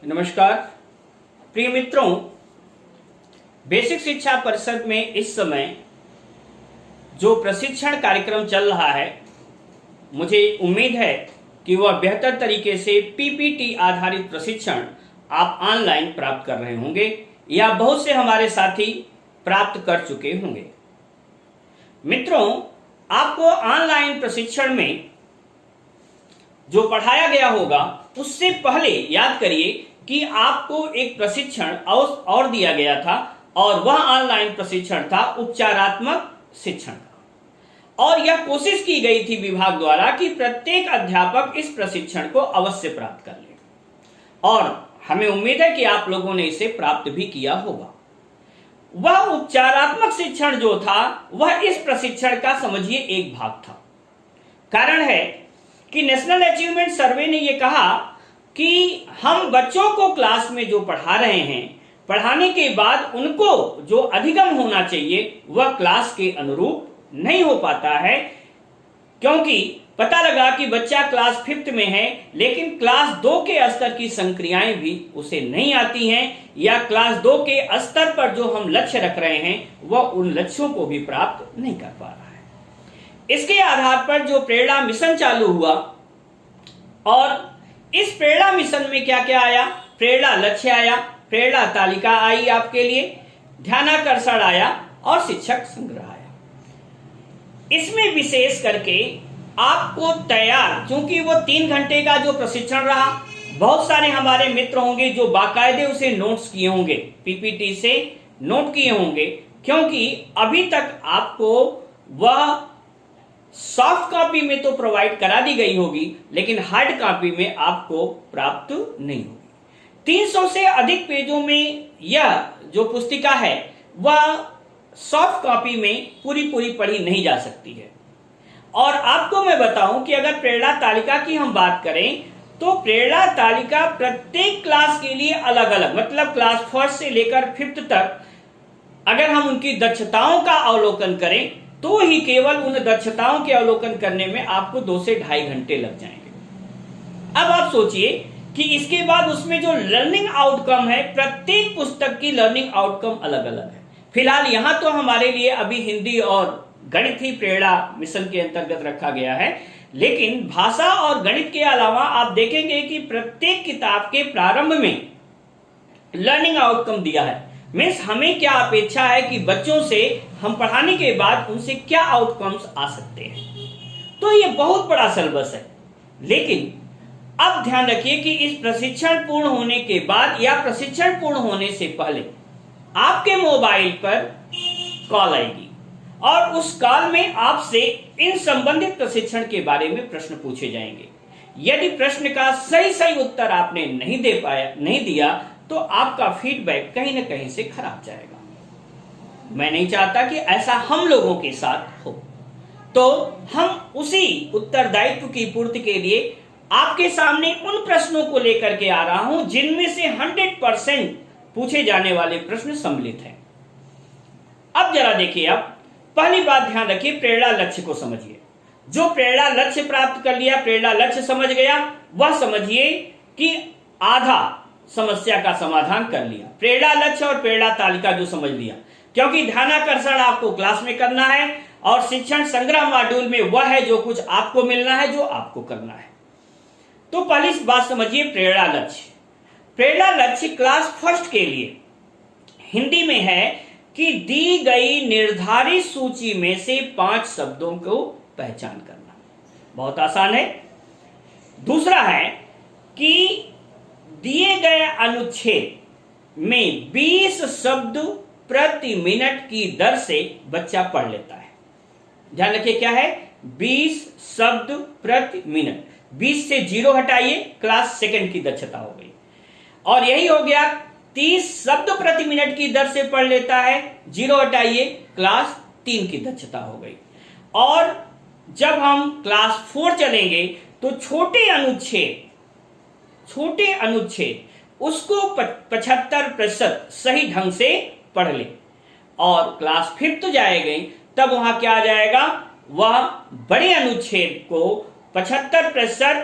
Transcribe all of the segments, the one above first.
नमस्कार प्रिय मित्रों, बेसिक शिक्षा परिषद में इस समय जो प्रशिक्षण कार्यक्रम चल रहा है, मुझे उम्मीद है कि वह बेहतर तरीके से पीपीटी आधारित प्रशिक्षण आप ऑनलाइन प्राप्त कर रहे होंगे या बहुत से हमारे साथी प्राप्त कर चुके होंगे। मित्रों, आपको ऑनलाइन प्रशिक्षण में जो पढ़ाया गया होगा उससे पहले याद करिए कि आपको एक प्रशिक्षण और दिया गया था और वह ऑनलाइन प्रशिक्षण था उपचारात्मक शिक्षण का। और यह कोशिश की गई थी विभाग द्वारा कि प्रत्येक अध्यापक इस प्रशिक्षण को अवश्य प्राप्त कर ले, और हमें उम्मीद है कि आप लोगों ने इसे प्राप्त भी किया होगा। वह उपचारात्मक शिक्षण जो था वह इस प्रशिक्षण का समझिए एक भाग था। कारण है कि नेशनल अचीवमेंट सर्वे ने यह कहा कि हम बच्चों को क्लास में जो पढ़ा रहे हैं, पढ़ाने के बाद उनको जो अधिगम होना चाहिए वह क्लास के अनुरूप नहीं हो पाता है, क्योंकि पता लगा कि बच्चा क्लास 5th में है लेकिन क्लास 2 के स्तर की संक्रियाएं भी उसे नहीं आती हैं, या क्लास 2 के स्तर पर जो हम लक्ष्य रख रहे हैं वह उन लक्ष्यों को भी प्राप्त नहीं कर पा रहा है। इसके आधार पर जो प्रेरणा मिशन चालू हुआ, और इस प्रेरणा मिशन में क्या क्या आया, प्रेरणा लक्ष्य आया, प्रेरणा तालिका आई आपके लिए, ध्यानाकर्षण आया और शिक्षक संग्रह आया। इसमें विशेष करके आपको तैयार, क्योंकि वो 3 घंटे का जो प्रशिक्षण रहा, बहुत सारे हमारे मित्र होंगे जो बाकायदे उसे नोट्स किए होंगे, पीपीटी से नोट किए होंगे, क्योंकि अभी तक आपको वह सॉफ्ट कॉपी में तो प्रोवाइड करा दी गई होगी लेकिन हार्ड कॉपी में आपको प्राप्त नहीं होगी। 300 से अधिक पेजों में यह जो पुस्तिका है वह सॉफ्ट कॉपी में पूरी पढ़ी नहीं जा सकती है। और आपको मैं बताऊं कि अगर प्रेरणा तालिका की हम बात करें तो प्रेरणा तालिका प्रत्येक क्लास के लिए अलग अलग, मतलब क्लास 1 से लेकर 5th तक अगर हम उनकी दक्षताओं का अवलोकन करें तो ही केवल उन दक्षताओं के अवलोकन करने में आपको 2 से ढाई घंटे लग जाएंगे। अब आप सोचिए कि इसके बाद उसमें जो लर्निंग आउटकम है, प्रत्येक पुस्तक की लर्निंग आउटकम अलग अलग है। फिलहाल यहां तो हमारे लिए अभी हिंदी और गणित ही प्रेरणा मिशन के अंतर्गत रखा गया है, लेकिन भाषा और गणित के अलावा आप देखेंगे कि प्रत्येक किताब के प्रारंभ में लर्निंग आउटकम दिया है। मीन्स हमें क्या अपेक्षा है कि बच्चों से हम पढ़ाने के बाद उनसे क्या आउटकम्स आ सकते हैं। तो ये बहुत बड़ा सिलेबस है। लेकिन अब ध्यान रखिए कि इस प्रशिक्षण पूर्ण होने के बाद या प्रशिक्षण पूर्ण होने से पहले आपके मोबाइल पर कॉल आएगी और उस कॉल में आपसे इन संबंधित प्रशिक्षण के बारे में प्रश्न पूछे जाएंगे। यदि प्रश्न का सही उत्तर आपने नहीं दिया तो आपका फीडबैक कहीं ना कहीं से खराब जाएगा। मैं नहीं चाहता कि ऐसा हम लोगों के साथ हो, तो हम उसी उत्तरदायित्व की पूर्ति के लिए आपके सामने उन प्रश्नों को लेकर के आ रहा हूं जिनमें से 100% पूछे जाने वाले प्रश्न सम्मिलित हैं। अब जरा देखिए, आप पहली बात ध्यान रखिए, प्रेरणा लक्ष्य को समझिए। जो प्रेरणा लक्ष्य प्राप्त कर लिया, प्रेरणा लक्ष्य समझ गया, वह समझिए कि आधा समस्या का समाधान कर लिया। प्रेरणा लक्ष्य और प्रेरणा तालिका जो समझ लिया, क्योंकि ध्यानाकर्षण आपको क्लास में करना है और शिक्षण संग्रह मॉड्यूल में वह है जो कुछ आपको मिलना है, जो आपको करना है। तो पहली बात समझिए, प्रेरणा लक्ष्य। प्रेरणा लक्ष्य क्लास 1 के लिए हिंदी में है कि दी गई निर्धारित सूची में से 5 शब्दों को पहचान करना। बहुत आसान है। दूसरा है कि दिए गए अनुच्छेद में 20 शब्द प्रति मिनट की दर से बच्चा पढ़ लेता है। ध्यान रखिए, क्या है? 20 शब्द प्रति मिनट। 20 से 0 हटाइए, क्लास 2nd की दक्षता हो गई। और यही हो गया, 30 शब्द प्रति मिनट की दर से पढ़ लेता है, 0 हटाइए, क्लास 3 की दक्षता हो गई। और जब हम क्लास 4 चलेंगे तो छोटे अनुच्छेद उसको 75% सही ढंग से पढ़ ले। और क्लास 5th जाएंगे तब वहां क्या आ जाएगा, वह बड़े अनुच्छेद को 75%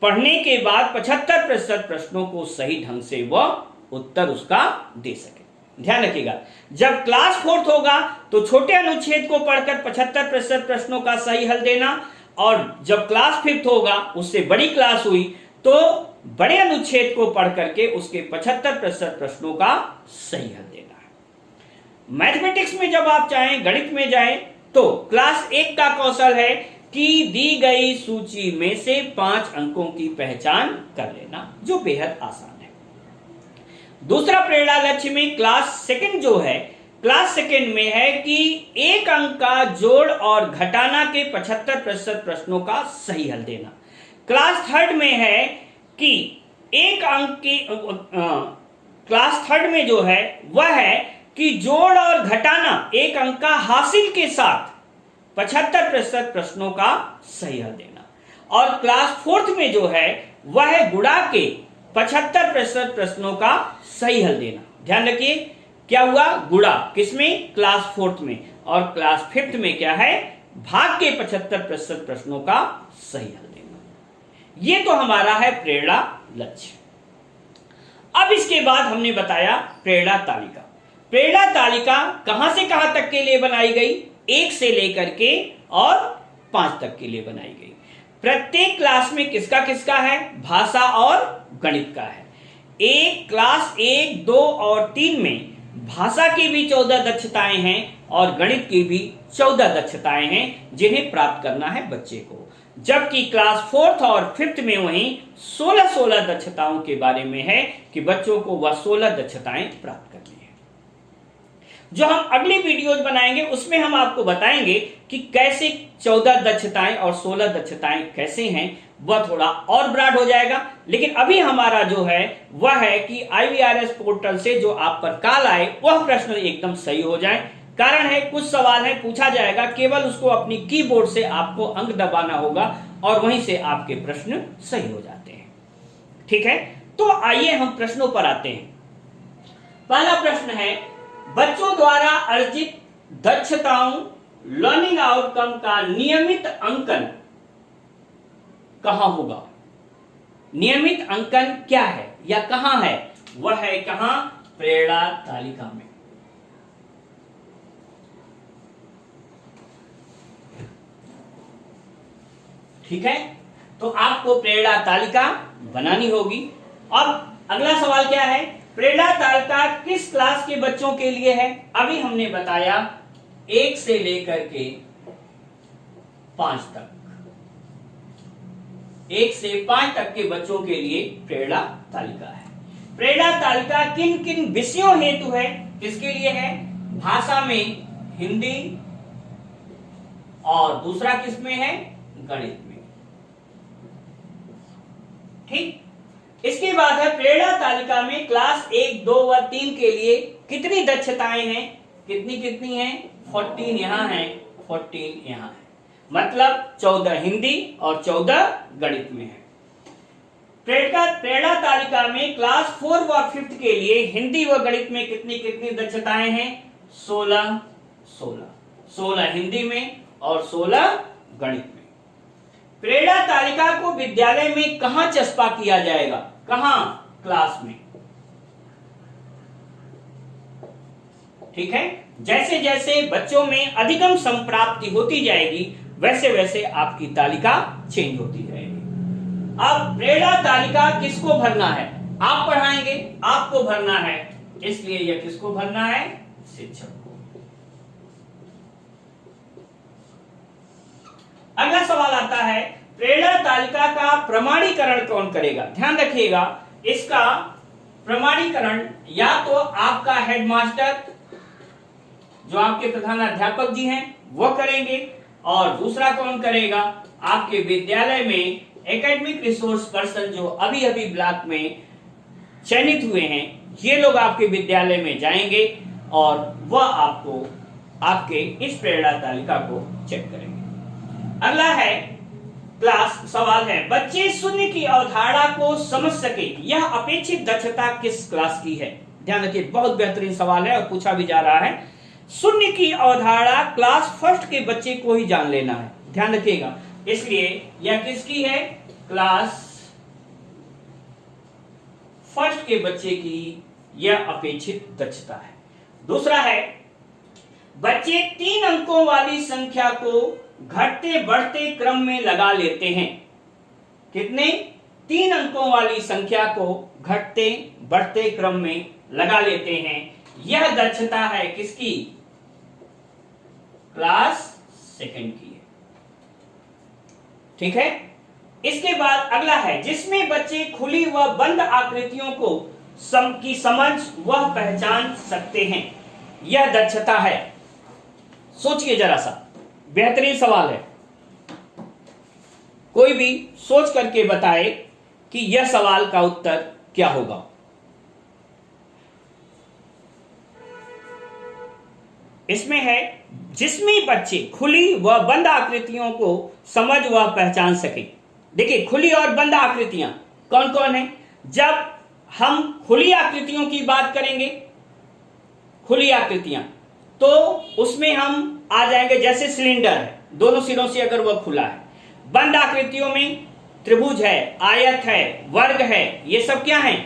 पढ़ने के बाद 75% प्रश्नों को सही ढंग से वह उत्तर उसका दे सके। ध्यान रखिएगा, जब क्लास 4th होगा तो छोटे अनुच्छेद को पढ़कर 75% प्रश्नों का सही हल देना, और जब क्लास 5th होगा, उससे बड़ी क्लास हुई, तो बड़े अनुच्छेद को पढ़ करके उसके 75% प्रश्नों का सही हल देना है। मैथमेटिक्स में जब आप चाहें, गणित में जाएं, तो क्लास 1 का कौशल है कि दी गई सूची में से 5 अंकों की पहचान कर लेना, जो बेहद आसान है। दूसरा प्रेरणा लक्ष्य में क्लास 2 जो है, क्लास 2 में है कि 1 अंक का जोड़ और घटाना के 75% प्रश्नों का सही हल देना। क्लास 3 में है कि 1 अंक की क्लास 3 में जो है वह है कि जोड़ और घटाना 1 अंक का हासिल के साथ 75% प्रश्नों का सही हल देना। और क्लास 4th में जो है वह है गुणा के 75% प्रश्नों का सही हल देना। ध्यान रखिए, क्या हुआ? गुणा किसमें? क्लास 4th में। और क्लास 5th में क्या है? भाग के 75% प्रश्नों का सही हल देना। ये तो हमारा है प्रेरणा लक्ष्य। अब इसके बाद हमने बताया प्रेरणा तालिका। प्रेरणा तालिका कहां से कहां तक के लिए बनाई गई? 1 से लेकर के और 5 तक के लिए बनाई गई। प्रत्येक क्लास में किसका किसका है? भाषा और गणित का है। क्लास 1, 2 और 3 में भाषा की भी 14 दक्षताएं हैं और गणित की भी 14 दक्षताएं हैं जिन्हें प्राप्त करना है बच्चे को। जबकि क्लास 4th और 5th में वहीं 16 दक्षताओं के बारे में है कि बच्चों को वह 16 दक्षताएं प्राप्त करनी है। जो हम अगली वीडियोज बनाएंगे उसमें हम आपको बताएंगे कि कैसे 14 दक्षताएं और 16 दक्षताएं कैसे हैं, वह थोड़ा और ब्रॉड हो जाएगा। लेकिन अभी हमारा जो है वह है कि IVRS पोर्टल से जो आप पर कॉल आए वह प्रश्न एकदम सही हो जाए। कारण है, कुछ सवाल है पूछा जाएगा, केवल उसको अपनी कीबोर्ड से आपको अंक दबाना होगा और वहीं से आपके प्रश्न सही हो जाते हैं। ठीक है, तो आइए हम प्रश्नों पर आते हैं। पहला प्रश्न है, बच्चों द्वारा अर्जित दक्षताओं लर्निंग आउटकम का नियमित अंकन कहां होगा? नियमित अंकन क्या है या कहां है? वह है कहां? प्रेरणा तालिका में। ठीक है, तो आपको प्रेरणा तालिका बनानी होगी। अब अगला सवाल क्या है? प्रेरणा तालिका किस क्लास के बच्चों के लिए है? अभी हमने बताया 1 से लेकर के 5 तक। 1 से 5 तक के बच्चों के लिए प्रेरणा तालिका है। प्रेरणा तालिका किन किन विषयों हेतु है? किसके लिए है? भाषा में हिंदी और दूसरा किसमें है? गणित में। ठीक, इसके बाद है प्रेरणा तालिका में क्लास 1, 2 व 3 के लिए कितनी दक्षताएं हैं? कितनी कितनी हैं? 14 यहां है, 14 यहां है, मतलब 14 हिंदी और 14 गणित में है। प्रेरणा तालिका में क्लास 4 व 5th के लिए हिंदी व गणित में कितनी कितनी दक्षताएं हैं? 16 हिंदी में और 16 गणित में। प्रेरणा तालिका को विद्यालय में कहां चस्पा किया जाएगा? कहां? क्लास में। ठीक है, जैसे जैसे बच्चों में अधिगम संप्राप्ति होती जाएगी वैसे वैसे आपकी तालिका चेंज होती जाएगी। अब प्रेरणा तालिका किसको भरना है? आप पढ़ाएंगे, आपको भरना है, इसलिए यह किसको भरना है? शिक्षक को। अगला सवाल आता है, प्रेरणा तालिका का प्रमाणीकरण कौन करेगा? ध्यान रखिएगा, इसका प्रमाणीकरण या तो आपका हेडमास्टर जो आपके प्रधानाध्यापक जी हैं वो करेंगे, और दूसरा कौन करेगा? आपके विद्यालय में एकेडमिक रिसोर्स पर्सन जो अभी अभी ब्लॉक में चयनित हुए हैं, ये लोग आपके विद्यालय में जाएंगे और वह आपको आपके इस प्रेरणा तालिका को चेक करेंगे। अगला है क्लास सवाल है, बच्चे शून्य की अवधारणा को समझ सके, यह अपेक्षित दक्षता किस क्लास की है? ध्यान रखिए, बहुत बेहतरीन सवाल है और पूछा भी जा रहा है। शून्य की अवधारणा क्लास 1st के बच्चे को ही जान लेना है, ध्यान रखिएगा, इसलिए यह किसकी है? क्लास फर्स्ट के बच्चे की यह अपेक्षित दक्षता है। दूसरा है बच्चे 3 अंकों वाली संख्या को घटते बढ़ते क्रम में लगा लेते हैं। कितने? 3 अंकों वाली संख्या को घटते बढ़ते क्रम में लगा लेते हैं। यह दक्षता है किसकी? क्लास सेकंड की है। ठीक है। इसके बाद अगला है जिसमें बच्चे खुली व बंद आकृतियों को की समझ वह पहचान सकते हैं। यह दक्षता है। सोचिए जरा सा, बेहतरीन सवाल है। कोई भी सोच करके बताए कि यह सवाल का उत्तर क्या होगा। इसमें है जिसमें बच्चे खुली व बंद आकृतियों को समझ व पहचान सके। देखिए, खुली और बंद आकृतियां कौन कौन है? जब हम खुली आकृतियों की बात करेंगे, खुली आकृतियां, तो उसमें हम आ जाएंगे, जैसे सिलेंडर है, दोनों सिरों से अगर वह खुला है। बंद आकृतियों में त्रिभुज है, आयत है, वर्ग है, ये सब क्या है?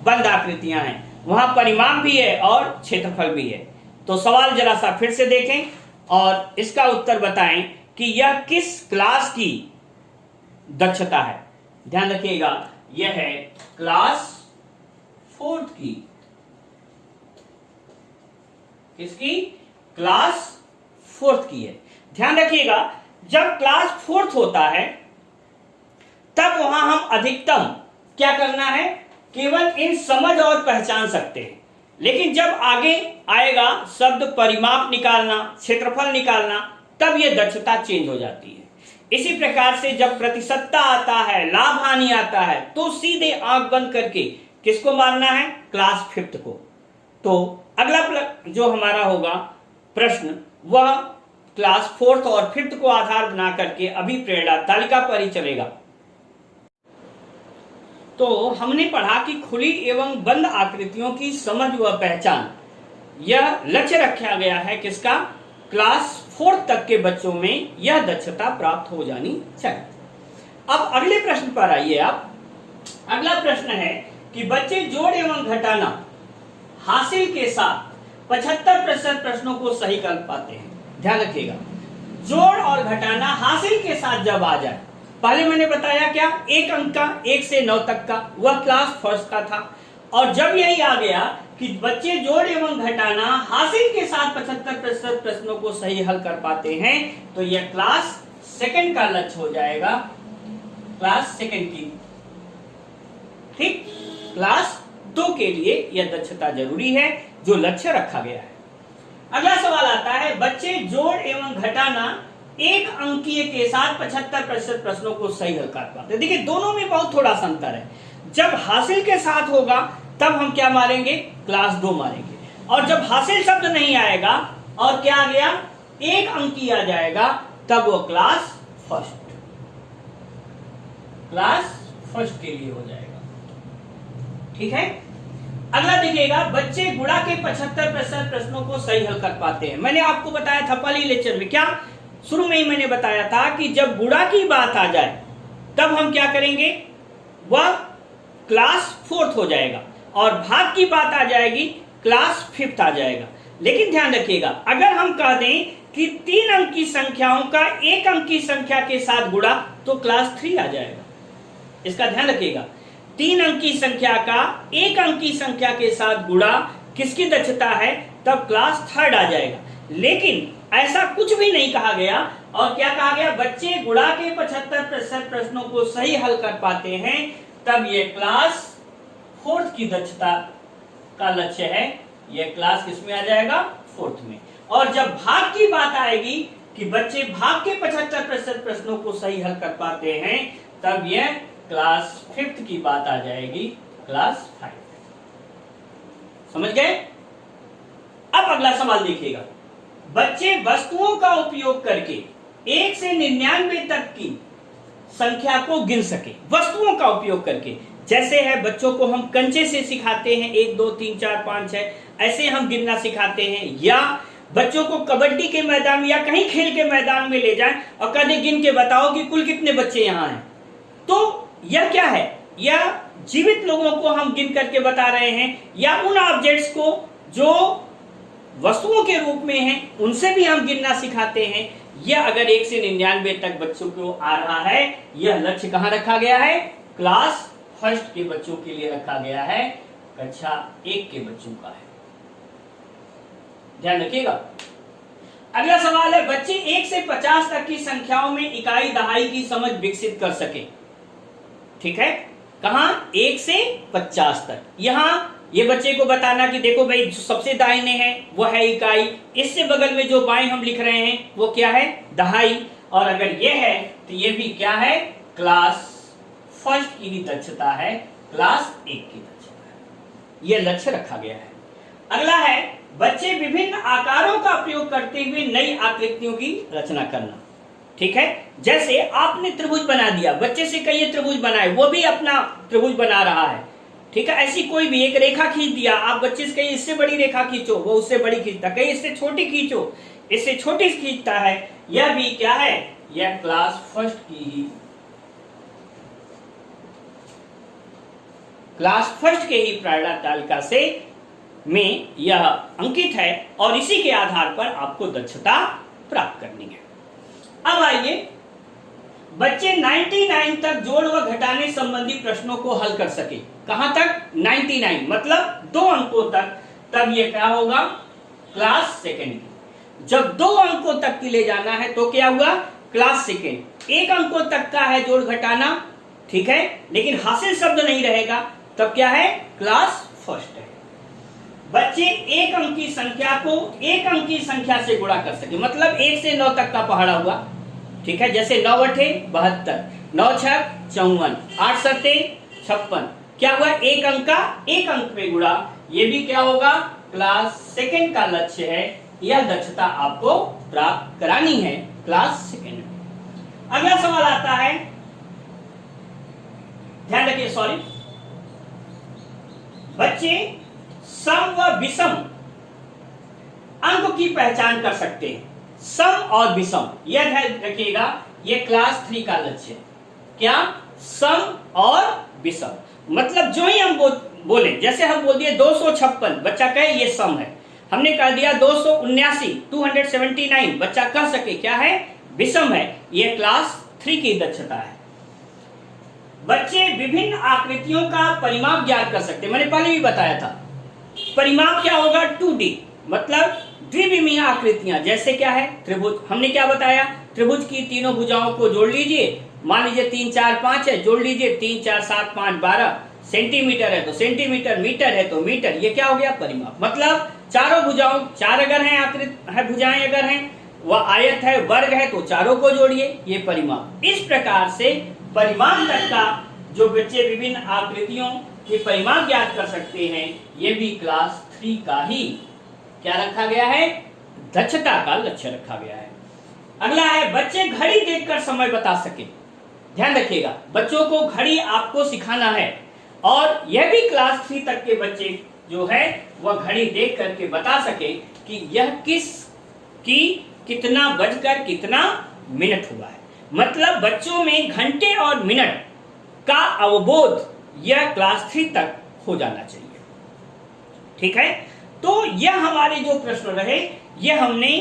बंद आकृतियां हैं। वहां परिमाप भी है और क्षेत्रफल भी है। तो सवाल जरा सा फिर से देखें और इसका उत्तर बताएं कि यह किस क्लास की दक्षता है। ध्यान रखिएगा, यह है क्लास फोर्थ की। किसकी? क्लास फोर्थ की है। ध्यान रखिएगा, जब क्लास फोर्थ होता है तब वहां हम अधिकतम क्या करना है? केवल इन समझ और पहचान सकते हैं। लेकिन जब आगे आएगा शब्द परिमाप निकालना, क्षेत्रफल निकालना, तब यह दक्षता चेंज हो जाती है। इसी प्रकार से जब प्रतिशतता आता है, लाभ हानि आता है, तो सीधे आंख बंद करके किसको मारना है? क्लास फिफ्थ को। तो अगला जो हमारा होगा प्रश्न, वह क्लास फोर्थ और फिफ्थ को आधार बना करके अभिप्रेरणा तालिका पर ही चलेगा। तो हमने पढ़ा कि खुली एवं बंद आकृतियों की समझ व पहचान, यह लक्ष्य रखा गया है किसका? क्लास फोर्थ तक के बच्चों में यह दक्षता प्राप्त हो जानी चाहिए। अब अगले प्रश्न पर आइए आप। अगला प्रश्न है कि बच्चे जोड़ एवं घटाना हासिल के साथ 75% प्रश्नों को सही कर पाते हैं। ध्यान रखिएगा, जोड़ और घटाना हासिल के साथ जब आ जाए, पहले मैंने बताया क्या? 1 अंक का, 1 से 9 तक का, वह क्लास फर्स्ट का था। और जब यही आ गया कि बच्चे जोड़ एवं घटाना हासिल के साथ 75% प्रश्नों को सही हल कर पाते हैं, तो यह क्लास सेकंड का लक्ष्य हो जाएगा। क्लास सेकंड की, ठीक। क्लास 2 के लिए यह दक्षता जरूरी है जो लक्ष्य रखा गया है। अगला सवाल आता है बच्चे जोड़ एवं घटाना 1 अंकीय के साथ 75% प्रश्नों को सही हल कर पाते हैं। देखिए, दोनों में बहुत थोड़ा सा अंतर है। जब हासिल के साथ होगा तब हम क्या मारेंगे? क्लास 2 मारेंगे। और जब हासिल शब्द नहीं आएगा और क्या आ गया? 1 अंकीय आ जाएगा, तब वो क्लास फर्स्ट के लिए हो जाएगा। ठीक है। अगला देखिएगा, बच्चे गुणा के 75% प्रश्नों को सही हल कर पाते हैं। मैंने आपको बताया था पहले लेक्चर में, क्या शुरू में ही मैंने बताया था कि जब गुणा की बात आ जाए तब हम क्या करेंगे? वह क्लास फोर्थ हो जाएगा और भाग की बात आ जाएगी, क्लास फिफ्थ आ जाएगा। लेकिन ध्यान रखिएगा, अगर हम कह दें कि 3 अंक की संख्याओं का 1 अंक की संख्या के साथ गुणा, तो क्लास 3 आ जाएगा। इसका ध्यान रखिएगा, 3 अंक की संख्या का 1 अंक की संख्या के साथ गुणा किसकी दक्षता है? तब क्लास थर्ड आ जाएगा। लेकिन ऐसा कुछ भी नहीं कहा गया। और क्या कहा गया? बच्चे गुणा के 75% प्रश्नों को सही हल कर पाते हैं, तब ये क्लास फोर्थ की दक्षता का लक्ष्य है। यह क्लास किसमें आ जाएगा? फोर्थ में। और जब भाग की बात आएगी कि बच्चे भाग के 75% प्रश्नों को सही हल कर पाते हैं, तब यह क्लास फिफ्थ की बात आ जाएगी, क्लास 5। समझ गए? अब अगला सवाल देखिएगा, बच्चे वस्तुओं का उपयोग करके 1 से 99 तक की संख्या को गिन सके। वस्तुओं का उपयोग करके, जैसे है बच्चों को हम कंचे से सिखाते हैं 1 2 3 4 5 6, ऐसे हम गिनना सिखाते हैं। या बच्चों को कबड्डी के मैदान में या कहीं खेल के मैदान में ले जाएं और कह दें गिन के बताओ कि कुल कितने बच्चे यहाँ हैं, तो यह क्या है, यह जीवित लोगों को हम गिन करके बता रहे हैं या उन ऑब्जेक्ट्स को जो वस्तुओं के रूप में हैं उनसे भी हम गिनना सिखाते हैं। यह अगर 1 से 99 तक बच्चों को आ रहा है, यह लक्ष्य कहां रखा गया है, क्लास फर्स्ट के बच्चों के लिए रखा गया है, कक्षा 1 के बच्चों का है। ध्यान रखिएगा। अगला सवाल है, बच्चे 1 से 50 तक की संख्याओं में इकाई दहाई की समझ विकसित कर सके। ठीक है, कहां, 1 से 50 तक। यहां ये बच्चे को बताना कि देखो भाई जो सबसे दाहिने है वो है इकाई, इससे बगल में जो बाएं हम लिख रहे हैं वो क्या है, दहाई, और अगर ये है तो ये भी क्या है, क्लास फर्स्ट की भी दक्षता है, क्लास 1 की दक्षता है। यह लक्ष्य रखा गया है। अगला है, बच्चे विभिन्न आकारों का प्रयोग करते हुए नई आकृतियों की रचना करना। ठीक है, जैसे आपने त्रिभुज बना दिया, बच्चे से कहिए त्रिभुज बनाए, वो भी अपना त्रिभुज बना रहा है। ठीक है, ऐसी कोई भी एक रेखा खींच दिया, आप बच्चे से कहिए इससे बड़ी रेखा खींचो, वो उससे बड़ी खींचता, कहीं इससे छोटी खींचो, इससे छोटी खींचता है। यह भी क्या है, यह क्लास फर्स्ट की ही, क्लास फर्स्ट के ही प्रेरणा तालिका से में यह अंकित है और इसी के आधार पर आपको दक्षता प्राप्त करनी है। अब आइए, बच्चे 99 तक जोड़ व घटाने संबंधी प्रश्नों को हल कर सके। कहां तक, 99 मतलब 2 अंकों तक। तब यह क्या होगा, क्लास सेकेंड। जब 2 अंकों तक के लिए जाना है तो क्या हुआ, क्लास सेकेंड। 1 अंकों तक का है जोड़ घटाना, ठीक है, लेकिन हासिल शब्द नहीं रहेगा, तब क्या है, क्लास फर्स्ट है। बच्चे 1 अंक की संख्या को 1 अंक की संख्या से गुणा कर सके, मतलब 1 से 9 तक का पहाड़ा हुआ। ठीक है, जैसे 9 अठे 72, 9 छक 54, 8 सत्ते 56, क्या हुआ, 1 अंक का 1 अंक में गुणा। ये भी क्या होगा, क्लास सेकेंड का लक्ष्य है। यह दक्षता आपको प्राप्त करानी है क्लास सेकेंड में। अगला सवाल आता है, ध्यान रखिए, सॉरी, बच्चे सम व विषम अंक की पहचान कर सकते हैं। सम और विषम, यह ध्यान रखिएगा, यह क्लास 3 का लक्ष्य है। क्या, सम और विषम, मतलब जो ही हम बोले, जैसे हम बोल दिए 256, बच्चा कहे ये सम है। हमने कह दिया 279, 279, बच्चा कह सके क्या है, विषम है। यह क्लास 3 की दक्षता है। बच्चे विभिन्न आकृतियों का परिमाप ज्ञात कर सकते, मैंने पहले भी बताया था। परिमाप क्या होगा, 2D, मतलब द्विविमीय आकृतियां, जैसे क्या है, त्रिभुज। हमने क्या बताया, त्रिभुज की तीनों भुजाओं को जोड़ लीजिए, मान लीजिए 3 4 5 है, जोड़ लीजिए 3 4 7 5 12, सेंटीमीटर है तो सेंटीमीटर, मीटर है तो मीटर। ये क्या हो गया, परिमाप। मतलब चारों भुजाओं, 4 अगर हैं आकृति है, भुजाएं अगर हैं, वह आयत है, वर्ग है, तो चारों को जोड़िए, ये परिमाप। इस प्रकार से परिमाप तक का जो बच्चे विभिन्न आकृतियों के परिमाप ज्ञात कर सकते हैं, ये भी क्लास 3 का ही क्या रखा गया है, दक्षता का लक्ष्य रखा गया है। अगला है, बच्चे घड़ी देखकर समय बता सके। ध्यान रखिएगा, बच्चों को घड़ी आपको सिखाना है और यह भी क्लास 3 तक के बच्चे जो है वह घड़ी देख करके बता सके कि यह कितना बजकर कितना मिनट हुआ है। मतलब बच्चों में घंटे और मिनट का अवबोध यह क्लास 3 तक हो जाना चाहिए। ठीक है, तो यह हमारे जो प्रश्न रहे, यह हमने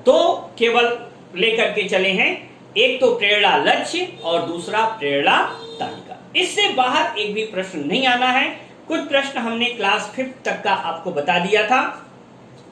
2 केवल लेकर के चले हैं। एक तो प्रेरणा लक्ष्य और दूसरा प्रेरणा तालिका। इससे बाहर एक भी प्रश्न नहीं आना है। कुछ प्रश्न हमने क्लास 5 तक का आपको बता दिया था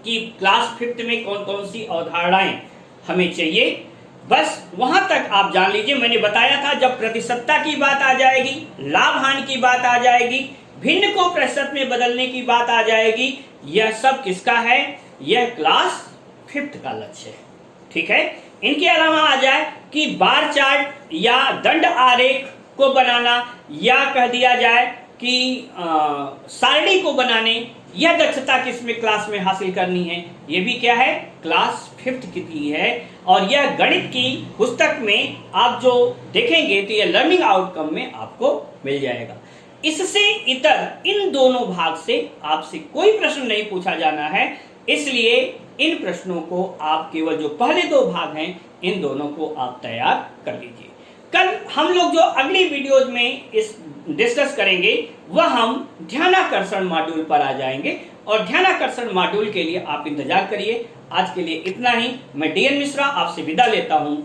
कि क्लास 5 में कौन कौन सी अवधारणाएं हमें चाहिए, बस वहां तक आप जान लीजिए। मैंने बताया था जब प्रतिशतता की बात आ जाएगी, लाभ हानि की बात आ जाएगी, भिन्न को प्रतिशत में बदलने की बात आ जाएगी, यह सब किसका है, यह क्लास 5 का लक्ष्य है। ठीक है, इनके अलावा आ जाए कि बार चार्ट या दंड आरेख को बनाना, या कह दिया जाए कि सारणी को बनाने, यह दक्षता किसमें क्लास में हासिल करनी है, यह भी क्या है, क्लास 5 की है। और यह गणित की पुस्तक में आप जो देखेंगे तो यह लर्निंग आउटकम में आपको मिल जाएगा। इससे इतर इन दोनों भाग से आपसे कोई प्रश्न नहीं पूछा जाना है, इसलिए इन प्रश्नों को आप केवल जो पहले 2 भाग हैं इन दोनों को आप तैयार कर लीजिए। कल हम लोग जो अगली वीडियोज में इस डिस्कस करेंगे वह हम ध्यानाकर्षण मॉड्यूल पर आ जाएंगे, और ध्यानाकर्षण मॉड्यूल के लिए आप इंतजार करिए। आज के लिए इतना ही। मैं डीएन मिश्रा आपसे विदा लेता हूं।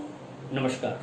नमस्कार।